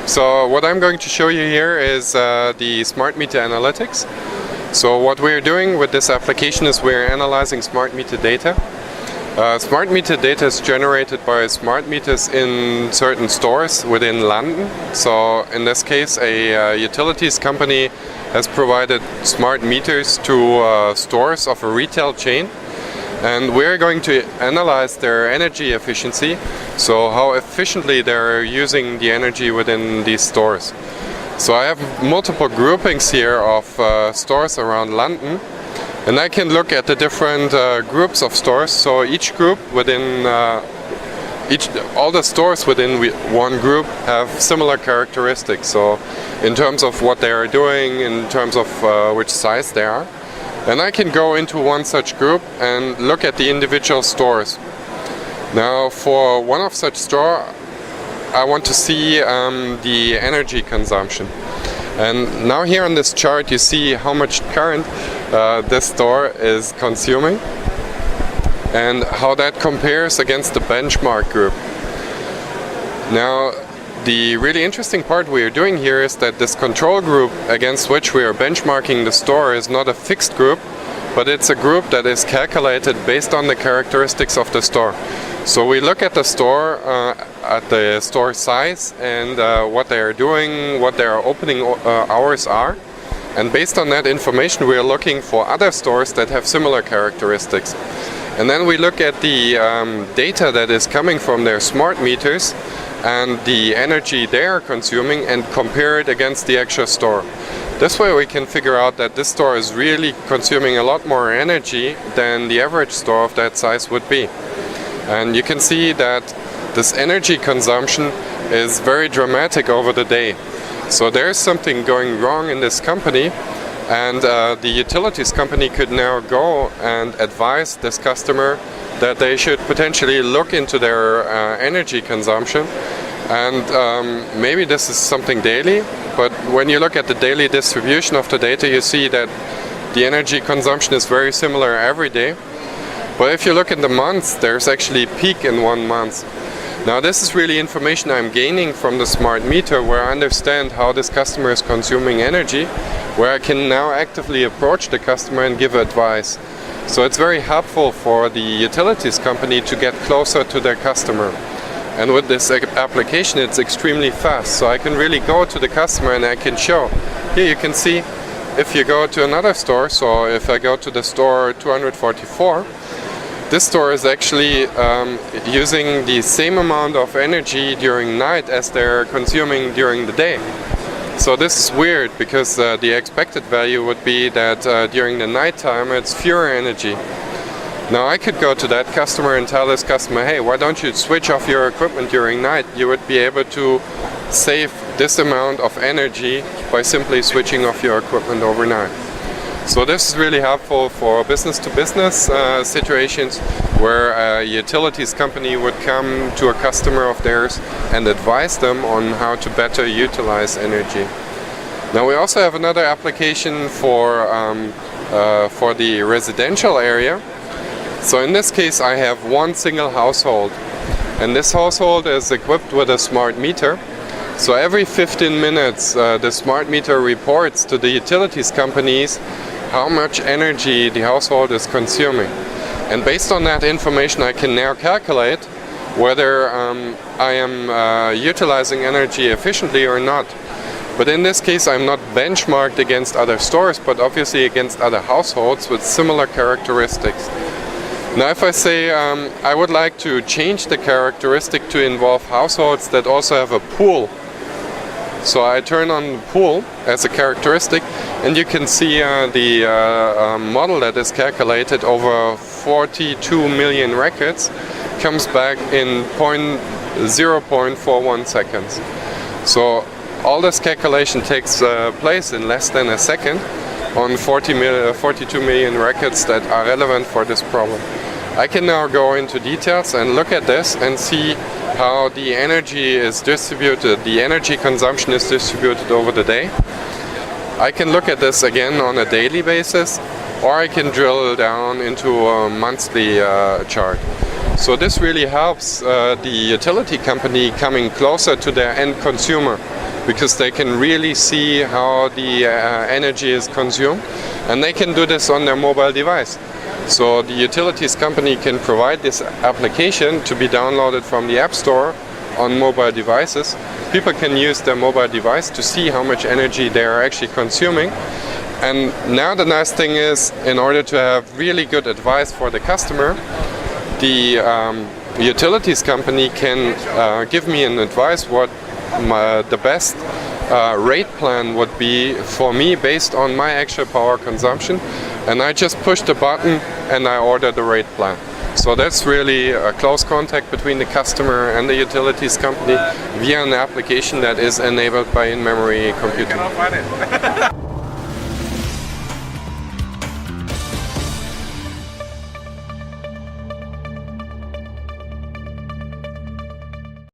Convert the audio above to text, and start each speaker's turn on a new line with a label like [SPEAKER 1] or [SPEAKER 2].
[SPEAKER 1] So what I'm going to show you here is the smart meter analytics. So what we're doing with this application is we're analyzing smart meter data. Smart meter data is generated by smart meters in certain stores within London. So in this case, a utilities company has provided smart meters to stores of a retail chain. And we're going to analyze their energy efficiency, so how efficiently they're using the energy within these stores. So I have multiple groupings here of stores around London, and I can look at the different groups of stores. So each group within all the stores within one group have similar characteristics. So in terms of what they are doing, in terms of which size they are. And I can go into one such group and look at the individual stores. Now for one of such stores, I want to see the energy consumption. And now here on this chart you see how much current this store is consuming and how that compares against the benchmark group. Now the really interesting part we are doing here is that this control group against which we are benchmarking the store is not a fixed group, but it's a group that is calculated based on the characteristics of the store. So we look at the store, at the store size and what they are doing, what their opening hours are. And based on that information we are looking for other stores that have similar characteristics. And then we look at the data that is coming from their smart meters and the energy they are consuming and compare it against the actual store. This way we can figure out that this store is really consuming a lot more energy than the average store of that size would be. And you can see that this energy consumption is very dramatic over the day. So there's something going wrong in this company, and the utilities company could now go and advise this customer that they should potentially look into their energy consumption. And maybe this is something daily, but when you look at the daily distribution of the data, you see that the energy consumption is very similar every day. But if you look in the months, there's actually a peak in 1 month. Now this is really information I'm gaining from the smart meter, where I understand how this customer is consuming energy, where I can now actively approach the customer and give advice. So it's very helpful for the utilities company to get closer to their customer. And with this application it's extremely fast, so I can really go to the customer and I can show. Here you can see if you go to another store, so if I go to the store 244, this store is actually using the same amount of energy during night as they're consuming during the day. So this is weird because the expected value would be that during the nighttime it's fewer energy. Now I could go to that customer and tell this customer, hey, why don't you switch off your equipment during night? You would be able to save this amount of energy by simply switching off your equipment overnight. So this is really helpful for business-to-business situations where a utilities company would come to a customer of theirs and advise them on how to better utilize energy. Now we also have another application for the residential area. So in this case I have one single household, and this household is equipped with a smart meter. So every 15 minutes the smart meter reports to the utilities companies how much energy the household is consuming. And based on that information I can now calculate whether I am utilizing energy efficiently or not. But in this case I'm not benchmarked against other stores, but obviously against other households with similar characteristics. Now if I say I would like to change the characteristic to involve households that also have a pool, so I turn on the pool as a characteristic, and you can see the model that is calculated over 42 million records comes back in 0.41 seconds. So all this calculation takes place in less than a second on 42 million records that are relevant for this problem. I can now go into details and look at this and see how the energy is distributed, the energy consumption is distributed over the day. I can look at this again on a daily basis, or I can drill down into a monthly chart. So this really helps the utility company coming closer to their end consumer. because they can really see how the energy is consumed, and they can do this on their mobile device. So the utilities company can provide this application to be downloaded from the App Store on mobile devices. People can use their mobile device to see how much energy they are actually consuming. And now the nice thing is, in order to have really good advice for the customer, the utilities company can give me an advice what the best rate plan would be for me based on my actual power consumption, and I just push the button and I order the rate plan. So that's really a close contact between the customer and the utilities company via an application that is enabled by in-memory computing.